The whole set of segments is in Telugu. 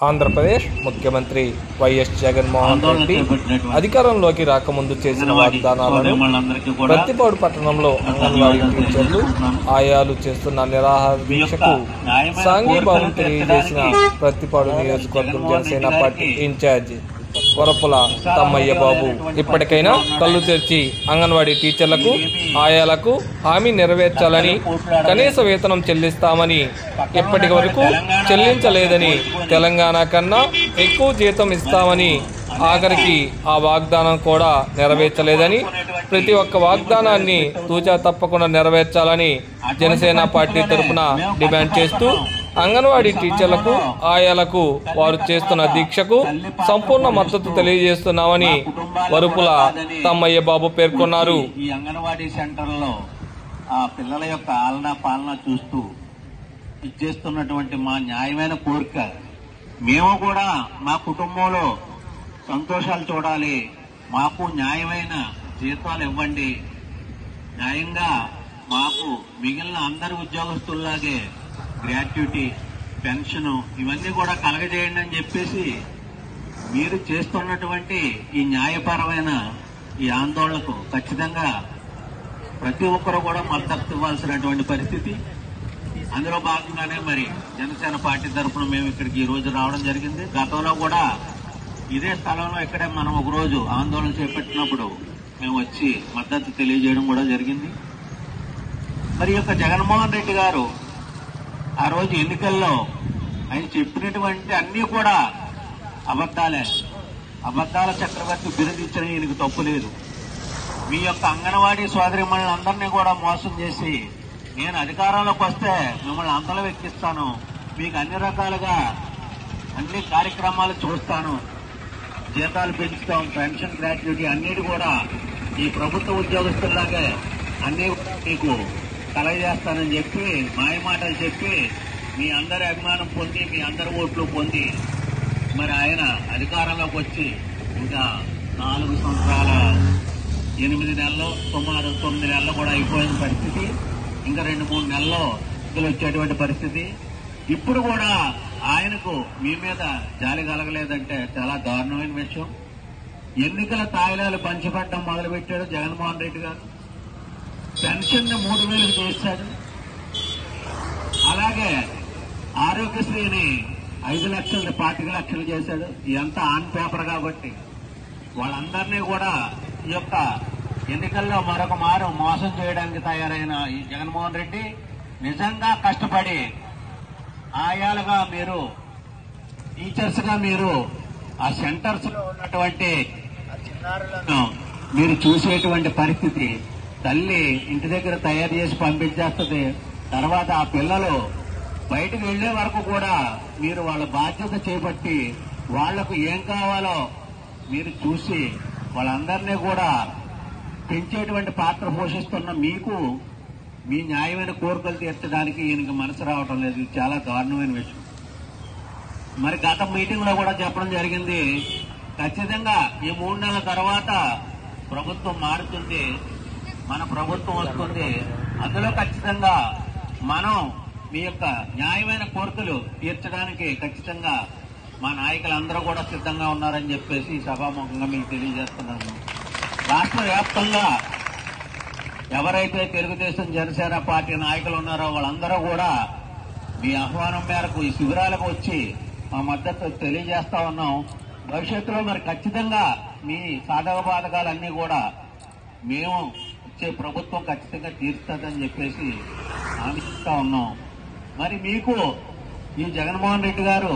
ఆంధ్రప్రదేశ్ ముఖ్యమంత్రి వైఎస్ జగన్మోహన్ రెడ్డి అధికారంలోకి రాకముందు చేసిన వాగ్దానాలను ప్రత్తిపాడు పట్టణంలో అంగన్వాడీ టీచర్లు ఆయాలు చేస్తున్న నిరాహార దీక్షకు సాంఘీభావం తెలియజేసిన ప్రత్తిపాడు నియోజకవర్గం జనసేన పార్టీ ఇన్ఛార్జి వరపుల తమ్మయ్య బాబు ఇప్పటికైనా కళ్ళు తెరిచి అంగన్వాడీ టీచర్లకు ఆయాలకు హామీ నెరవేర్చాలని, కనీస వేతనం చెల్లిస్తామని ఇప్పటి వరకు చెల్లించలేదని, తెలంగాణ కన్నా ఎక్కువ జీతం ఇస్తామని ఆఖరికి ఆ వాగ్దానం కూడా నెరవేర్చలేదని, ప్రతి ఒక్క వాగ్దానాన్ని తూచా తప్పకుండా నెరవేర్చాలని జనసేన పార్టీ తరఫున డిమాండ్ చేస్తూ అంగన్వాడీ టీచర్లకు ఆయాలకు వారు చేస్తున్న దీక్షకు సంపూర్ణ మద్దతు తెలియజేస్తున్నామని వరుపుల తమ్మయ్య బాబు పేర్కొన్నారు. ఈ అంగన్వాడీ సెంటర్లో ఆ పిల్లల యొక్క ఆలనా పాలన చూస్తూ ఇచ్చేస్తున్నటువంటి మా న్యాయమైన కోరిక, మేము కూడా మా కుటుంబంలో సంతోషాలు చూడాలి, మాకు న్యాయమైన జీతాలు ఇవ్వండి, న్యాయంగా మాకు మిగిలిన అందరి ఉద్యోగస్తుల్లాగే గ్రాట్యుటీ, పెన్షన్ ఇవన్నీ కూడా కలగజేయండి అని చెప్పేసి మీరు చేస్తున్నటువంటి ఈ న్యాయపరమైన ఈ ఆందోళనకు ఖచ్చితంగా ప్రతి ఒక్కరు కూడా మద్దతు ఇవ్వాల్సినటువంటి పరిస్థితి. అందులో భాగంగానే మరి జనసేన పార్టీ తరఫున మేము ఇక్కడికి ఈ రోజు రావడం జరిగింది. గతంలో కూడా ఇదే స్థలంలో ఇక్కడే మనం ఒక రోజు ఆందోళన చేపట్టినప్పుడు మేము వచ్చి మద్దతు తెలియజేయడం కూడా జరిగింది. మరి యొక్క జగన్మోహన్ రెడ్డి గారు ఆ రోజు ఎన్నికల్లో ఆయన చెప్పినటువంటి అన్ని కూడా అబద్దాలే. అబద్దాల చక్రవర్తి బిరుదించిన ఈయనకు తప్పు లేదు. మీ యొక్క అంగన్వాడీ సోదరిమణులను అందరినీ కూడా మోసం చేసి, నేను అధికారంలోకి వస్తే మిమ్మల్ని అంతలో ఎక్కిస్తాను, మీకు అన్ని రకాలుగా అన్ని కార్యక్రమాలు చూస్తాను, జీతాలు పెంచుతాం, పెన్షన్, గ్రాట్యుటీ అన్నిటి కూడా ఈ ప్రభుత్వ ఉద్యోగస్తుల్లాగే అన్ని మీకు కలగజేస్తానని చెప్పి మాయమాటలు చెప్పి మీ అందరి అభిమానం పొంది, మీ అందరి ఓట్లు పొంది మరి ఆయన అధికారంలోకి వచ్చి ఇంకా 4 సంవత్సరాల 8 నెలలు, సుమారు 9 నెలలు కూడా అయిపోయిన పరిస్థితి. ఇంకా 2-3 నెలల్లో వచ్చేటువంటి పరిస్థితి. ఇప్పుడు కూడా ఆయనకు మీ మీద జాలి కలగలేదంటే చాలా దారుణమైన విషయం. ఎన్నికల తాయిలాలు పంచిపెట్టడం మొదలుపెట్టాడు జగన్మోహన్ రెడ్డి గారు. పెన్షన్ 3,000 చేశాడు. అలాగే ఆరోగ్యశ్రీని 5 లక్షలు 25 లక్షలు చేశాడు. ఇదంతా ఆన్ పేపర్ కాబట్టి వాళ్ళందరినీ కూడా ఈ యొక్క ఎన్నికల్లో మరొక మారు మోసం చేయడానికి తయారైన ఈ జగన్మోహన్ రెడ్డి నిజంగా కష్టపడి ఆయాలుగా మీరు, టీచర్స్ గా మీరు ఆ సెంటర్స్ లో ఉన్నటువంటి చిన్నారులను మీరు చూసేటువంటి పరిస్థితి, తల్లి ఇంటి దగ్గర తయారు చేసి పంపించేస్తుంది. తర్వాత ఆ పిల్లలు బయటకు వెళ్లే వరకు కూడా మీరు వాళ్ళ బాధ్యత చేపట్టి వాళ్లకు ఏం కావాలో మీరు చూసి వాళ్ళందరినీ కూడా పెంచేటువంటి పాత్ర పోషిస్తున్న మీకు మీ న్యాయమైన కోరికలు తీర్చడానికి ఈయనకి మనసు రావటం లేదు. ఇది చాలా దారుణమైన విషయం. మరి గత మీటింగ్ లో కూడా చెప్పడం జరిగింది, ఖచ్చితంగా ఈ 3 నెలల తర్వాత ప్రభుత్వం మారుతుంది, మన ప్రభుత్వం వస్తుంది, అందులో ఖచ్చితంగా మనం మీ యొక్క న్యాయమైన కోరికలు తీర్చడానికి ఖచ్చితంగా మా నాయకులందరూ కూడా సిద్ధంగా ఉన్నారని చెప్పేసి సభాముఖంగా మీకు తెలియజేస్తున్నాను. రాష్ట్ర వ్యాప్తంగా ఎవరైతే తెలుగుదేశం జనసేన పార్టీ నాయకులు ఉన్నారో వాళ్ళందరూ కూడా మీ ఆహ్వానం మేరకు ఈ శిబిరాలకు వచ్చి మా మద్దతు తెలియజేస్తా ఉన్నాం. భవిష్యత్తులో మరి ఖచ్చితంగా మీ సాధక బాధకాలన్నీ కూడా మేము వచ్చే ప్రభుత్వం ఖచ్చితంగా తీరుస్తుందని చెప్పేసి హామీస్తా ఉన్నాం. మరి మీకు ఈ జగన్మోహన్ రెడ్డి గారు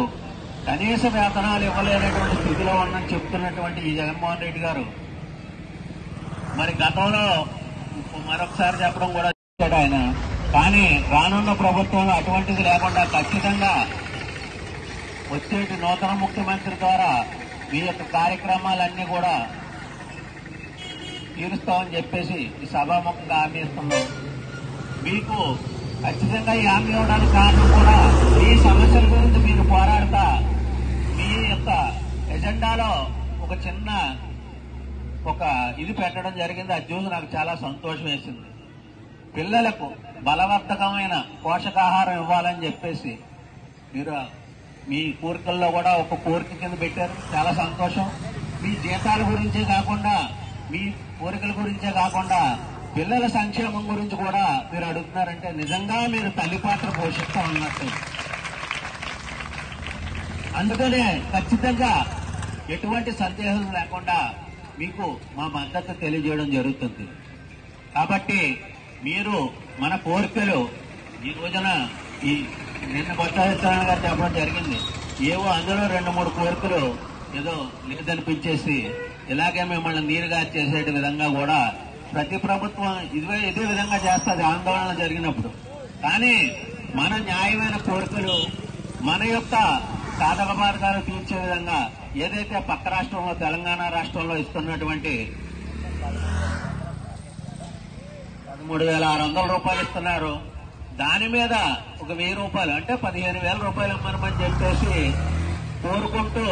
కనీస వేతనాలు ఇవ్వలేనటువంటి స్థితిలో ఉందని చెప్తున్నటువంటి ఈ జగన్మోహన్ రెడ్డి గారు మరి గతంలో మరొకసారి చెప్పడం కూడా చేశాడు ఆయన. కానీ రానున్న ప్రభుత్వంలో అటువంటిది లేకుండా ఖచ్చితంగా వచ్చేటి నూతన ముఖ్యమంత్రి ద్వారా మీ యొక్క కార్యక్రమాలన్నీ కూడా తీరుస్తామని చెప్పేసి ఈ సభాముఖంగా హామీ ఇస్తున్నాం. మీకు ఖచ్చితంగా ఈ హామీ ఇవ్వడానికి కారణం కూడా ఈ సమస్యల గురించి మీరు పోరాడతా మీ యొక్క ఎజెండాలో ఒక చిన్న ఇది పెట్టడం జరిగింది. అది చూసి నాకు చాలా సంతోషం వేసింది. పిల్లలకు బలవర్ధకమైన పోషకాహారం ఇవ్వాలని చెప్పేసి మీరు మీ కోరికల్లో కూడా ఒక కోరిక కింద పెట్టారు. చాలా సంతోషం. మీ జీతాల గురించే కాకుండా, మీ కోరికల గురించే కాకుండా పిల్లల సంక్షేమం గురించి కూడా మీరు అడుగుతున్నారంటే నిజంగా మీరు తల్లి పాత్ర పోషిస్తా ఉన్నట్టు. అందుకనే ఖచ్చితంగా ఎటువంటి సందేహం లేకుండా మీకు మా మద్దతు తెలియజేయడం జరుగుతుంది. కాబట్టి మీరు మన కోరికలు ఈ రోజున నిన్న కొత్త సత్యనారాయణ గారు చెప్పడం జరిగింది. ఏవో అందులో 2-3 కోరికలు ఏదో లేదనిపించేసి ఇలాగే మిమ్మల్ని నీరుగా చేసే విధంగా కూడా ప్రతి ప్రభుత్వం ఇదే విధంగా చేస్తుంది ఆందోళన జరిగినప్పుడు. కానీ మన న్యాయమైన కోరికలు, మన యొక్క సాధక మార్గాలు తీర్చే విధంగా ఏదైతే పక్క రాష్ట్రంలో తెలంగాణ రాష్ట్రంలో ఇస్తున్నటువంటి 13,600 రూపాయలు ఇస్తున్నారు, దాని మీద ఒక 1,000 రూపాయలు అంటే 15,000 రూపాయలు ఇమ్మని చెప్పేసి కోరుకుంటూ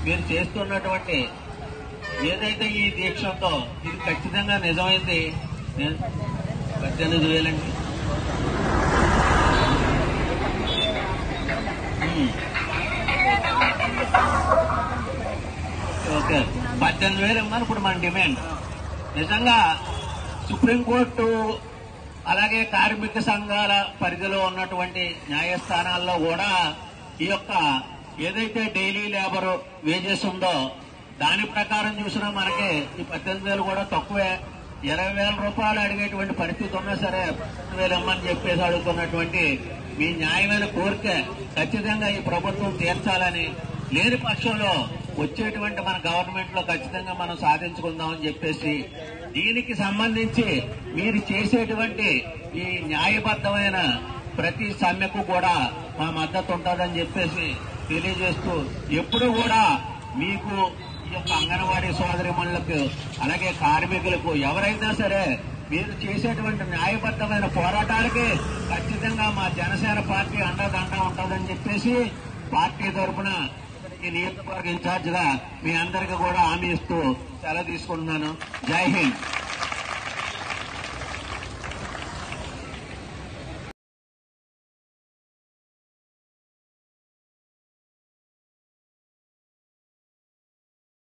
మీరు చేస్తున్నటువంటి ఏదైతే ఈ దీక్షతో ఇది ఖచ్చితంగా నిజమైంది. 18,000 అండి. ఓకే, 18,000 ఇమ్మని ఇప్పుడు మన డిమాండ్. నిజంగా సుప్రీంకోర్టు అలాగే కార్మిక సంఘాల పరిధిలో ఉన్నటువంటి న్యాయస్థానాల్లో కూడా ఈ యొక్క ఏదైతే డైలీ లేబర్ వేజెస్ ఉందో దాని ప్రకారం చూసినా మనకి ఈ 18,000 కూడా తక్కువే. 20,000 రూపాయలు అడిగేటువంటి పరిస్థితి ఉన్నా సరే 18,000 ఇమ్మని చెప్పేసి అడుగుతున్నటువంటి మీ న్యాయమైన కోరిక ఖచ్చితంగా ఈ ప్రభుత్వం తీర్చాలని, లేని పక్షంలో వచ్చేటువంటి మన గవర్నమెంట్ లో ఖచ్చితంగా మనం సాధించుకుందామని చెప్పేసి దీనికి సంబంధించి మీరు చేసేటువంటి ఈ న్యాయబద్ధమైన ప్రతి సమ్మెకు కూడా మా మద్దతు ఉంటుందని చెప్పేసి తెలియజేస్తూ, ఎప్పుడు కూడా మీకు ఈ యొక్క అంగన్వాడీ సోదరిమణులకు అలాగే కార్మికులకు ఎవరైనా సరే మీరు చేసేటువంటి న్యాయబద్ధమైన పోరాటాలకి ఖచ్చితంగా మా జనసేన పార్టీ అండదండ ఉంటుందని చెప్పేసి పార్టీ తరఫున ఈ నియోజకవర్గ ఇన్ఛార్జిగా మీ అందరికీ కూడా హామీ ఇస్తూ సెలవు తీసుకుంటున్నాను. జై హింద్.